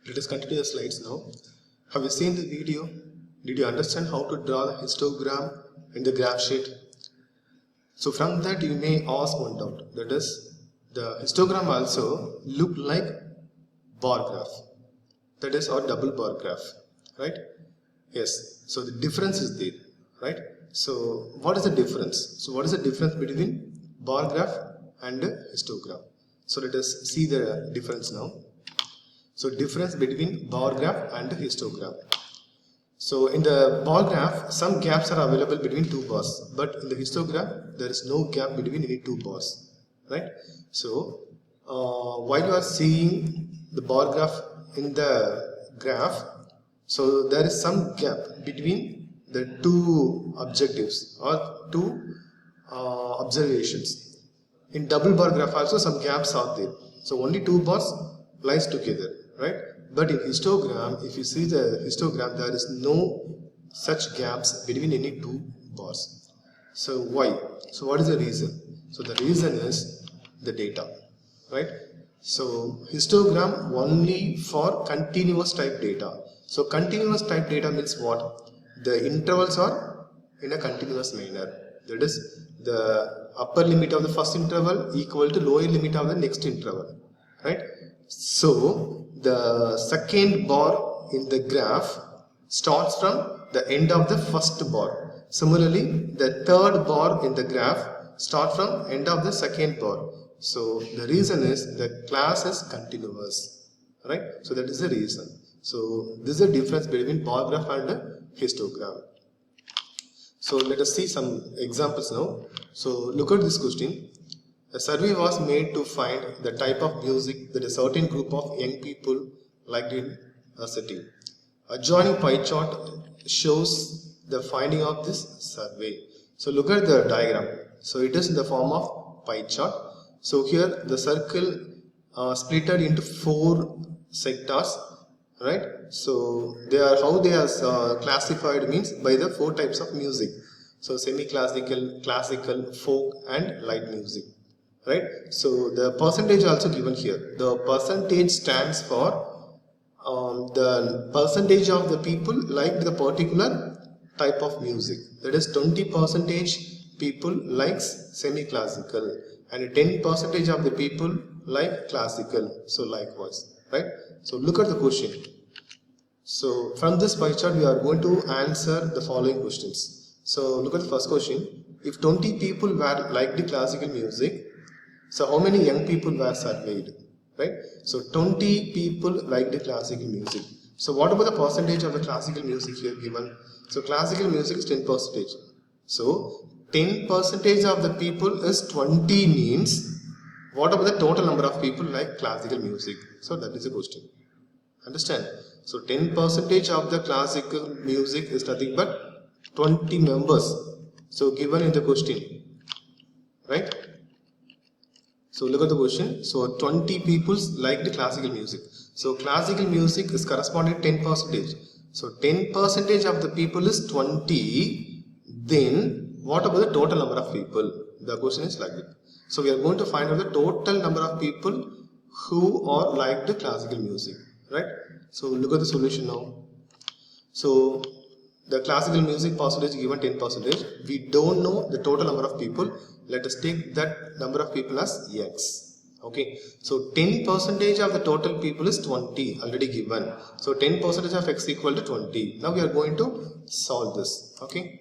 Let us continue the slides now. Have you seen the video? Did you understand how to draw the histogram in the graph sheet? So from that you may ask one doubt, that is, the histogram also look like bar graph, that is, or double bar graph, right? Yes, so the difference is there, right? So what is the difference? So what is the difference between bar graph and histogram? So let us see the difference now. So difference between bar graph and histogram. So in the bar graph, some gaps are available between two bars, but in the histogram, there is no gap between any two bars, right? So while you are seeing the bar graph in the graph, so there is some gap between the two objectives or two observations. In double bar graph also some gaps are there. So only two bars lies together, right? But in histogram, if you see the histogram, there is no such gaps between any two bars. So why? So what is the reason? So the reason is the data, right? So histogram only for continuous type data. So continuous type data means what? The intervals are in a continuous manner. That is, the upper limit of the first interval equal to lower limit of the next interval, right? So the second bar in the graph starts from the end of the first bar. Similarly, the third bar in the graph starts from end of the second bar. So the reason is the class is continuous, right? So that is the reason. So this is the difference between bar graph and histogram. So let us see some examples now. So look at this question. A survey was made to find the type of music that a certain group of young people liked in a city. Adjoining pie chart shows the finding of this survey. So look at the diagram. So it is in the form of pie chart. So here the circle splitted into four sectors, right? So they are, how they are classified means by the four types of music. So semi-classical, classical, folk and light music, right? So the percentage also given here. The percentage stands for the percentage of the people like the particular type of music. That is 20% people likes semi-classical and 10% of the people like classical. So likewise, right? So look at the question. So from this pie chart we are going to answer the following questions. So look at the first question. If 20 people were like the classical music, so how many young people were surveyed, right? So 20 people like the classical music. So what about the percentage of the classical music here given? So classical music is 10%. So 10% of the people is 20 means what about the total number of people like classical music? So that is the question. Understand? So 10% of the classical music is nothing but 20 members. So given in the question, right? So look at the question. So 20 people like the classical music. So classical music is corresponding to 10%. So 10% of the people is 20. Then what about the total number of people? The question is like that. So we are going to find out the total number of people who are like the classical music, right? So look at the solution now. So the classical music percentage given 10%. We don't know the total number of people. Let us take that number of people as X. Okay. So 10% of the total people is 20 already given. So 10% of X equal to 20. Now we are going to solve this. Okay.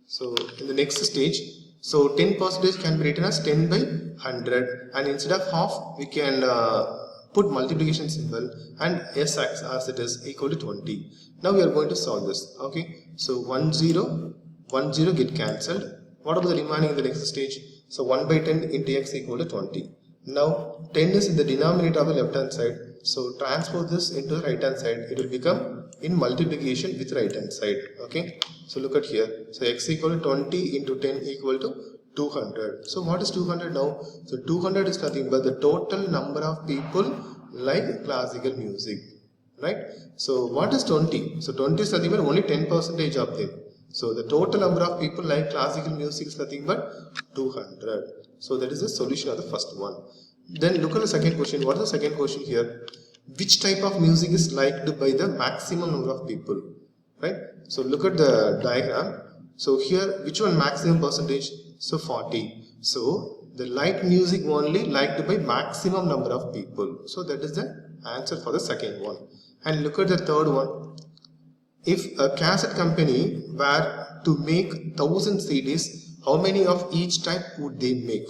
So in the next stage, so 10% can be written as 10 by 100, and instead of half we can put multiplication symbol and S as it is equal to 20. Now we are going to solve this. Okay. So 1 0 get cancelled. What about the remaining in the next stage? So 1 by 10 into X equal to 20. Now 10 is in the denominator of the left hand side. So transpose this into the right hand side. It will become in multiplication with right hand side. Okay. So look at here. So X equal to 20 into 10 equal to 200. So what is 200 now? So 200 is nothing but the total number of people like classical music, right? So what is 20? So 20 is nothing but only 10% of them. So the total number of people like classical music is nothing but 200. So that is the solution of the first one. Then look at the second question. What is the second question here? Which type of music is liked by the maximum number of people? Right? So look at the diagram. So here, which one maximum percentage? So 40. So the light music only liked by maximum number of people. So that is the answer for the second one. And look at the third one. If a cassette company were to make 1000 CDs, how many of each type would they make?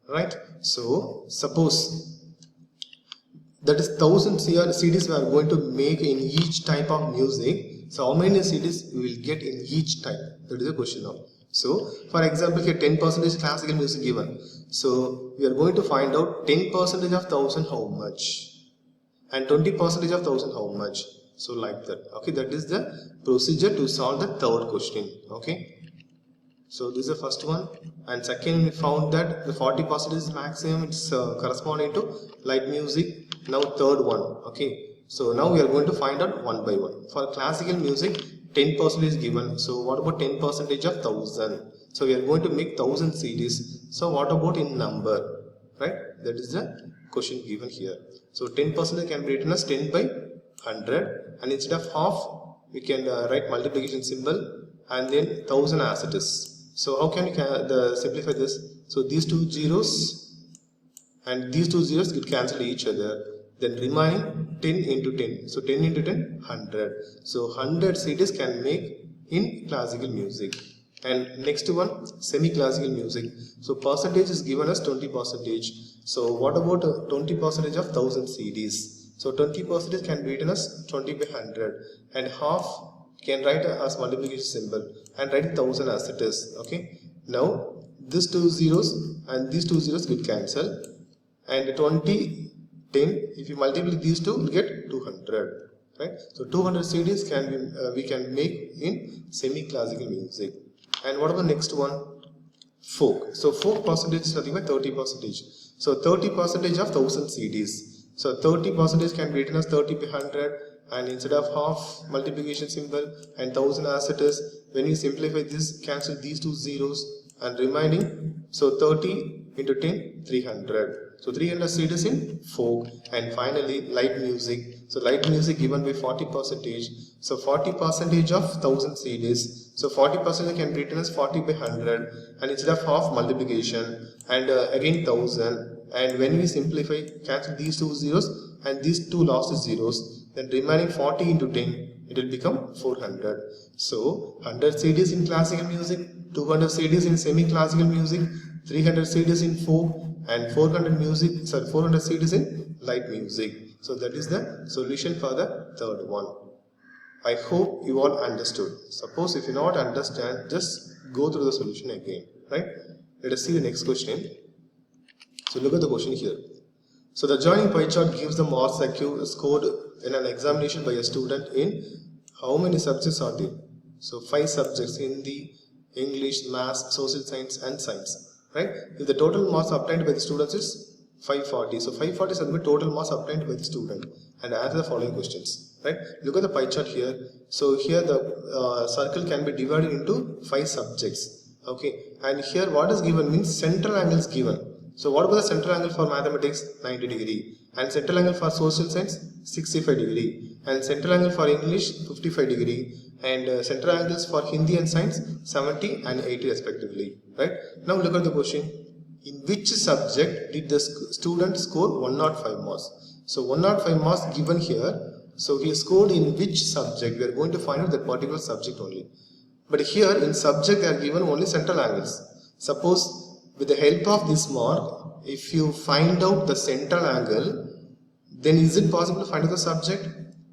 Right? So suppose that is 1000 CDs we are going to make in each type of music. So how many CDs we will get in each type? That is the question now. So for example, here 10% classical music given. So we are going to find out 10% of 1000 how much, and 20% of 1000 how much. So like that. Okay, that is the procedure to solve the third question. Okay. So this is the first one, and second we found that the 40% is maximum. It's corresponding to light music. Now third one. Okay. So now we are going to find out one by one. For classical music, 10% is given. So what about 10% of 1000? So we are going to make 1000 CDs. So what about in number? Right? That is the question given here. So 10% can be written as 10 by 100, and instead of half we can write multiplication symbol and then 1000 as it is. So how can we simplify this? So these two zeros and these two zeros get cancel each other. Then remaining 10 into 10. So 10 into 10, 100. So 100 CDs can make in classical music. And next one, semi-classical music. So percentage is given as 20%. So what about 20% of 1000 CDs? So 20% can be written as 20 by 100, and half can write as multiplication symbol and write 1000 as it is. Okay. Now these two zeros and these two zeros get cancelled, and 20, 10. If you multiply these two, you get 200. Right. So 200 CDs can be we can make in semi-classical music. And what about the next one? Folk. So folk percentage is nothing but 30%. So 30% of 1000 CDs. So 30% can be written as 30 by 100, and instead of half multiplication symbol and 1000 as it is, when you simplify this, cancel these two zeros and remaining, so 30 into 10, 300. So 300 CDs in folk. And finally light music. So light music given by 40%. So 40% of 1000 CDs. So 40% can be written as 40 by 100, and instead of half multiplication and again 1000. And when we simplify, cancel these two zeros and these two lost zeros, then remaining 40 into 10, it will become 400. So 100 CDs in classical music, 200 CDs in semi-classical music, 300 CDs in folk, and 400 CDs in light music. So that is the solution for the third one. I hope you all understood. Suppose if you not understand, just go through the solution again. Right? Let us see the next question. So look at the question here. So the adjoining pie chart gives the marks scored in an examination by a student in how many subjects are there? So 5 subjects: Hindi, English, Maths, Social Science and Science. Right? If the total marks obtained by the students is 540. So 540 is the total marks obtained by the student. And answer the following questions. Right? Look at the pie chart here. So here the circle can be divided into 5 subjects. Okay. And here what is given means central angle is given. So what about the central angle for mathematics? 90 degree. And central angle for social science? 65 degree. And central angle for English? 55 degree. And central angles for Hindi and science? 70 and 80 respectively. Right? Now look at the question. In which subject did the student score 105 marks? So 105 marks given here. So he scored in which subject? We are going to find out that particular subject only. But here in subject they are given only central angles. Suppose with the help of this mark, if you find out the central angle, then is it possible to find out the subject?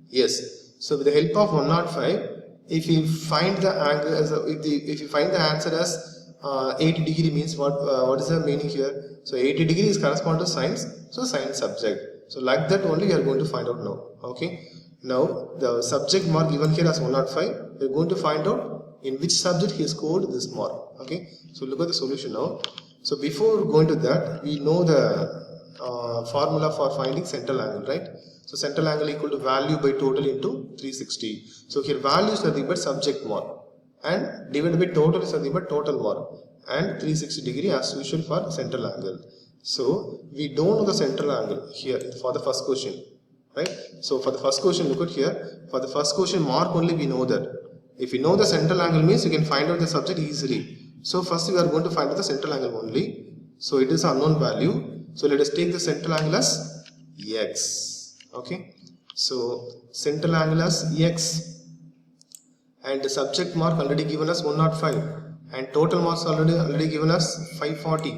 Yes. So with the help of 105, if you find the angle as if you find the answer as 80 degree means what is the meaning here? So 80 degree is correspond to science, so science subject. So like that only we are going to find out now. Okay. Now the subject mark given here as 105, we are going to find out in which subject he scored this mark. Okay. So look at the solution now. So before going to that, we know the formula for finding central angle, right? So central angle equal to value by total into 360. So here value is nothing but subject mark, and divided by total is nothing but total mark, and 360 degree as usual for central angle. So we don't know the central angle here for the first question, right? So for the first question, look at here. For the first question mark only we know that. If you know the central angle means you can find out the subject easily. So first we are going to find out the central angle only. So it is unknown value. So let us take the central angle as x. Okay. So central angle as x, and the subject mark already given us 105, and total marks already given us 540,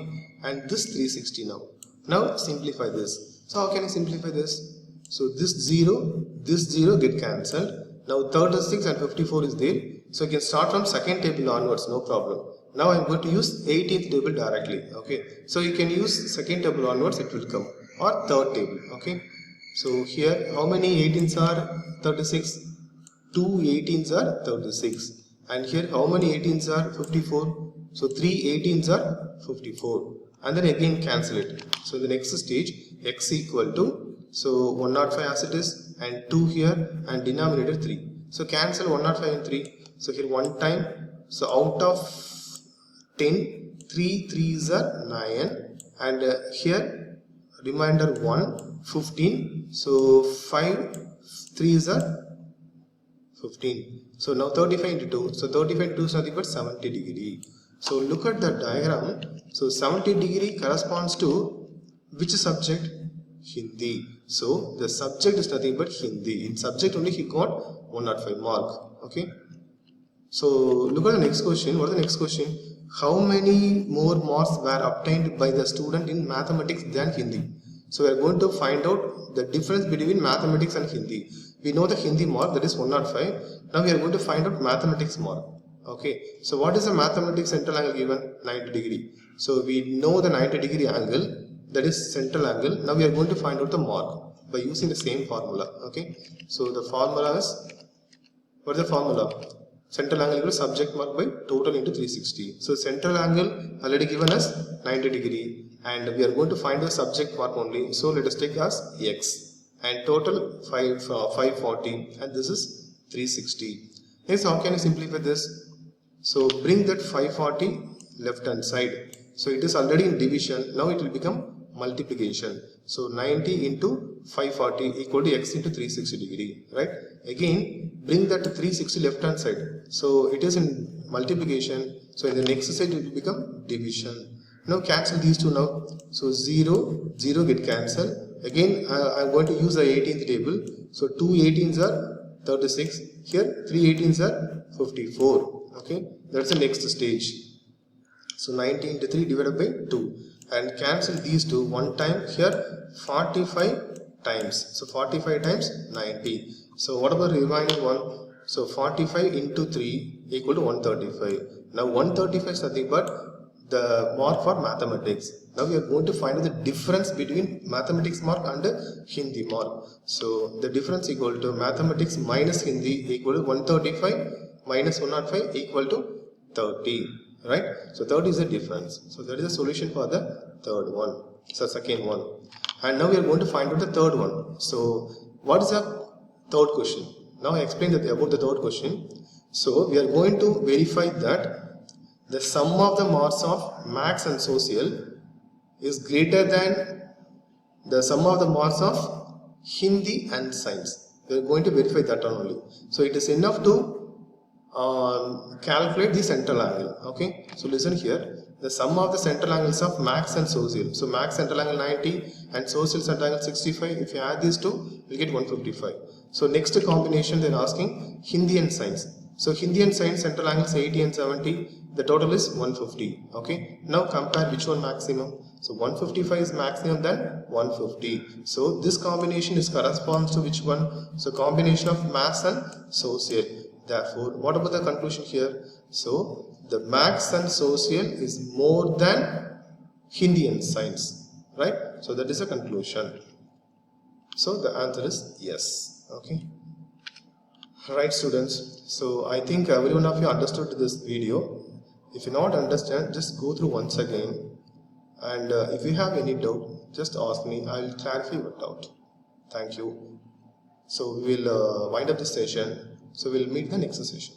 and this 360 now. Now simplify this. So how can I simplify this? So this 0 get cancelled. Now 36 and 54 is there. So you can start from second table onwards, no problem. Now I am going to use 18th table directly. Okay. So you can use second table onwards, it will come, or third table. Okay. So here how many 18s are 36? 2 18s are 36. And here how many 18s are 54? So 3 18s are 54. And then again cancel it. So in the next stage, x equal to, so 105 as it is, and 2 here, and denominator 3. So cancel 105 and 3. So here 1 time. So out of 10, 3 3s are 9, and here remainder 1, 15. So 5 3s are 15. So now 35 into 2. So 35 into 2 is nothing but 70 degree. So look at the diagram. So 70 degree corresponds to which subject? Hindi. So the subject is nothing but Hindi. In subject only he got 105 mark. Okay. So look at the next question. What is the next question? How many more marks were obtained by the student in mathematics than Hindi? So we are going to find out the difference between mathematics and Hindi. We know the Hindi mark, that is 105. Now we are going to find out mathematics mark. Okay. So what is the mathematics central angle given? 90 degree. So we know the 90 degree angle, that is central angle. Now we are going to find out the mark by using the same formula. Okay. So the formula is, what is the formula? Central angle equals subject mark by total into 360. So central angle already given us 90 degree, and we are going to find the subject mark only. So let us take as x, and total 540, and this is 360. Next, how can you simplify this? So bring that 540 left hand side. So it is already in division. Now it will become multiplication. So 90 into 540 equal to x into 360 degree, right? Again, bring that to 360 left hand side. So it is in multiplication. So in the next side it will become division. Now cancel these two now. So 0 get cancelled. Again I am going to use the 18th table. So 2 18s are 36. Here 3 18s are 54. Okay, that's the next stage. So 90 into 3 divided by 2, and cancel these two. 1 time here, 45 times. So 45 times 90. So what about remaining one? So 45 into 3 equal to 135. Now 135 is nothing but the mark for mathematics. Now we are going to find the difference between mathematics mark and Hindi mark. So the difference equal to mathematics minus Hindi equal to 135 minus 105 equal to 30. Right? So 30 is the difference. So that is the solution for the third one. So second one. And now we are going to find out the third one. So what is the third question? Now I explained about the third question. So we are going to verify that the sum of the marks of maths and social is greater than the sum of the marks of Hindi and science. We are going to verify that one only. So it is enough to calculate the central angle. Okay, so listen here. The sum of the central angles of maths and social. So maths central angle 90 and social central angle 65. If you add these two, you get 155. So next combination they are asking Hindi and science. So Hindi and science central angles 80 and 70. The total is 150. Okay. Now compare which one maximum. So 155 is maximum than 150. So this combination is corresponds to which one? So combination of maths and social. Therefore, what about the conclusion here? So, the maths and social is more than Hindi and science, right? So, that is a conclusion. So, the answer is yes. Okay. Right, students. So, I think every one of you understood this video. If you not understand, just go through once again. And if you have any doubt, just ask me. I will clarify your doubt. Thank you. So, we will wind up this session. So we'll meet the next session.